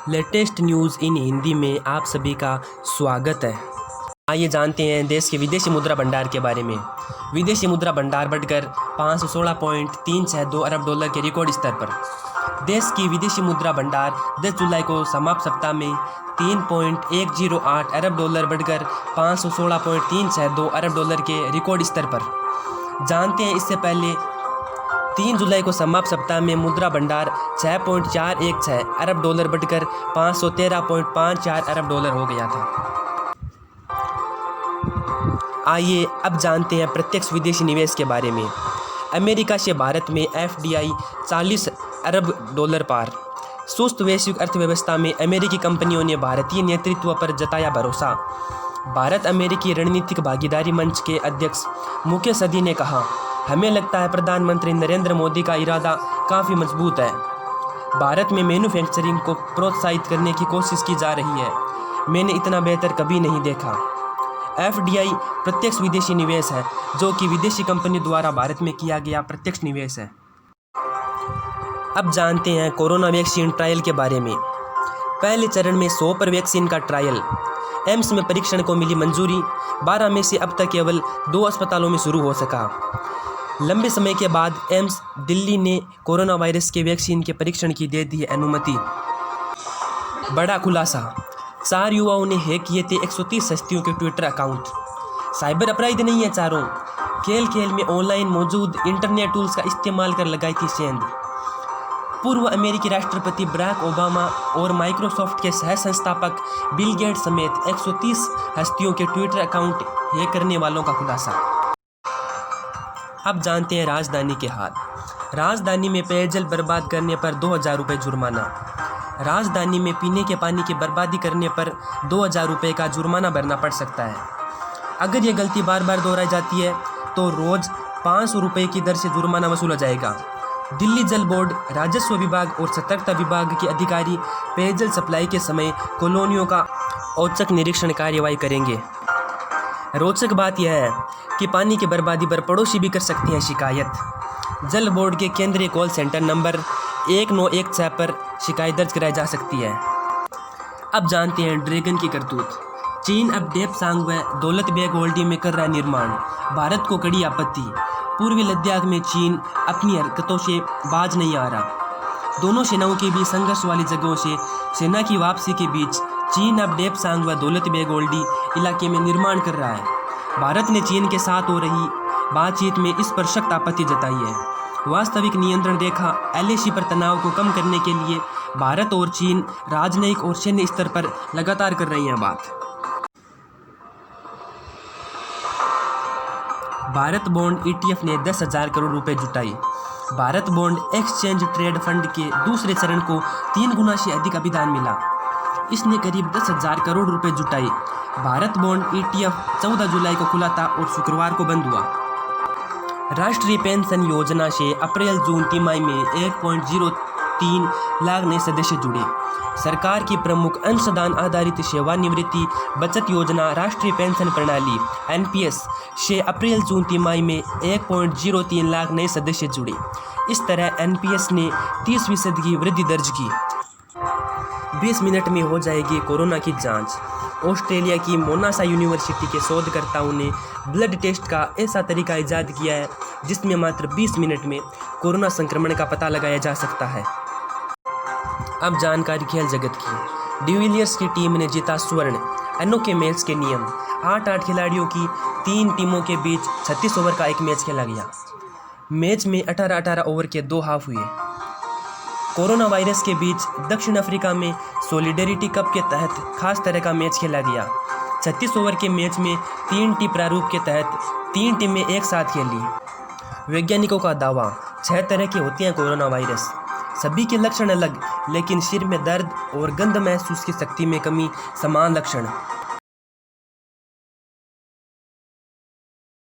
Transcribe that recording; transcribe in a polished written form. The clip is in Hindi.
लेटेस्ट न्यूज़ इन हिंदी में आप सभी का स्वागत है। आइए जानते हैं देश के विदेशी मुद्रा भंडार के बारे में। विदेशी मुद्रा भंडार बढ़कर 516.362 अरब डॉलर के रिकॉर्ड स्तर पर। देश की विदेशी मुद्रा भंडार 10 जुलाई को समाप्त सप्ताह में 3.108 अरब डॉलर बढ़कर 516.362 अरब डॉलर के रिकॉर्ड स्तर पर। जानते हैं इससे पहले 3 जुलाई को समाप्त सप्ताह में मुद्रा भंडार 6.416 अरब डॉलर बढ़कर 513.54 अरब डॉलर हो गया था। आइए अब जानते हैं प्रत्यक्ष विदेशी निवेश के बारे में। अमेरिका से भारत में FDI 40 अरब डॉलर पार। सुस्त वैश्विक अर्थव्यवस्था में अमेरिकी कंपनियों ने भारतीय नेतृत्व पर जताया भरोसा। भारत अमेरिकी रणनीतिक भागीदारी मंच के अध्यक्ष मुकेश सदी ने कहा, हमें लगता है प्रधानमंत्री नरेंद्र मोदी का इरादा काफ़ी मजबूत है। भारत में मैन्युफैक्चरिंग को प्रोत्साहित करने की कोशिश की जा रही है। मैंने इतना बेहतर कभी नहीं देखा। FDI प्रत्यक्ष विदेशी निवेश है, जो कि विदेशी कंपनी द्वारा भारत में किया गया प्रत्यक्ष निवेश है। अब जानते हैं कोरोना वैक्सीन ट्रायल के बारे में। पहले चरण में 100 पर वैक्सीन का ट्रायल। एम्स में परीक्षण को मिली मंजूरी। 12 में से अब तक केवल 2 अस्पतालों में शुरू हो सका। लंबे समय के बाद एम्स दिल्ली ने कोरोना वायरस के वैक्सीन के परीक्षण की दे दी अनुमति। बड़ा खुलासा, 4 युवाओं ने हैक किए थे 130 हस्तियों के ट्विटर अकाउंट। साइबर अपराधी नहीं है चारों। खेल खेल में ऑनलाइन मौजूद इंटरनेट टूल्स का इस्तेमाल कर लगाई थी सेंध। पूर्व अमेरिकी राष्ट्रपति बराक ओबामा और माइक्रोसॉफ्ट के सह संस्थापक बिल गेट्स समेत 130 हस्तियों के ट्विटर अकाउंट हैक करने वालों का खुलासा। अब जानते हैं राजधानी के हाल। राजधानी में पेयजल बर्बाद करने पर 2000 रुपये जुर्माना। राजधानी में पीने के पानी की बर्बादी करने पर 2000 रुपये का जुर्माना भरना पड़ सकता है। अगर ये गलती बार बार दोहराई जाती है तो रोज़ 500 रुपये की दर से जुर्माना वसूला जाएगा। दिल्ली जल बोर्ड, राजस्व विभाग और सतर्कता विभाग के अधिकारी पेयजल सप्लाई के समय कॉलोनियों का औचक निरीक्षण कार्रवाई करेंगे। रोचक बात यह है कि पानी की बर्बादी पर पड़ोसी भी कर सकते हैं शिकायत। जल बोर्ड के केंद्रीय कॉल सेंटर नंबर 1916 पर शिकायत दर्ज कराई जा सकती है। अब जानते हैं ड्रैगन की करतूत। चीन अब डेप्सांग व दौलत बेग होल्डी में कर रहा है निर्माण। भारत को कड़ी आपत्ति। पूर्वी लद्दाख में चीन अपनी हरकतों से बाज नहीं आ रहा। दोनों सेनाओं के बीच संघर्ष वाली जगहों से सेना की वापसी के बीच चीन अब डेप्सांग व दौलत बेग होल्डी इलाके में निर्माण कर रहा है। भारत ने चीन के साथ हो रही बातचीत में इस पर सख्त आपत्ति जताई है। वास्तविक नियंत्रण रेखा LAC पर तनाव को कम करने के लिए भारत और चीन राजनयिक और सैन्य स्तर पर लगातार कर रही हैं बात। भारत बॉन्ड ETF ने 10,000 करोड़ रुपए जुटाई। Bharat bond exchange trade fund के दूसरे चरण को 3 गुना से अधिक अभिदान मिला। इसने करीब 10,000 करोड़ रुपए जुटाई। भारत बॉन्ड ETF 14 जुलाई को खुला था और शुक्रवार को बंद हुआ। राष्ट्रीय पेंशन योजना से अप्रैल-जून तिमाही में 1.03 लाख नए सदस्य जुड़े। सरकार की प्रमुख अंशदान आधारित सेवानिवृत्ति बचत योजना राष्ट्रीय पेंशन प्रणाली NPS से अप्रैल-जून तिमाही में 1.03 लाख नए सदस्य जुड़े। इस तरह NPS ने 30% की वृद्धि दर्ज की। 20 मिनट में हो जाएगी कोरोना की जांच। ऑस्ट्रेलिया की मोनासा यूनिवर्सिटी के शोधकर्ताओं ने ब्लड टेस्ट का ऐसा तरीका ईजाद किया है जिसमें मात्र 20 मिनट में कोरोना संक्रमण का पता लगाया जा सकता है। अब जानकारी खेल जगत की। डिविलियर्स की टीम ने जीता स्वर्ण। अनोखे मैच के नियम। 8 खिलाड़ियों की 3 टीमों के बीच 36 ओवर का एक मैच खेला गया। मैच में 18 ओवर के 2 हाफ हुए। कोरोना वायरस के बीच दक्षिण अफ्रीका में सॉलिडेरिटी कप के तहत खास तरह का मैच खेला गया। 36 ओवर के मैच में 3 टी प्रारूप के तहत 3 टीमें एक साथ खेली। वैज्ञानिकों का दावा, 6 तरह के होते हैं कोरोना वायरस। सभी के लक्षण अलग, लेकिन सिर में दर्द और गंध महसूस की शक्ति में कमी समान लक्षण।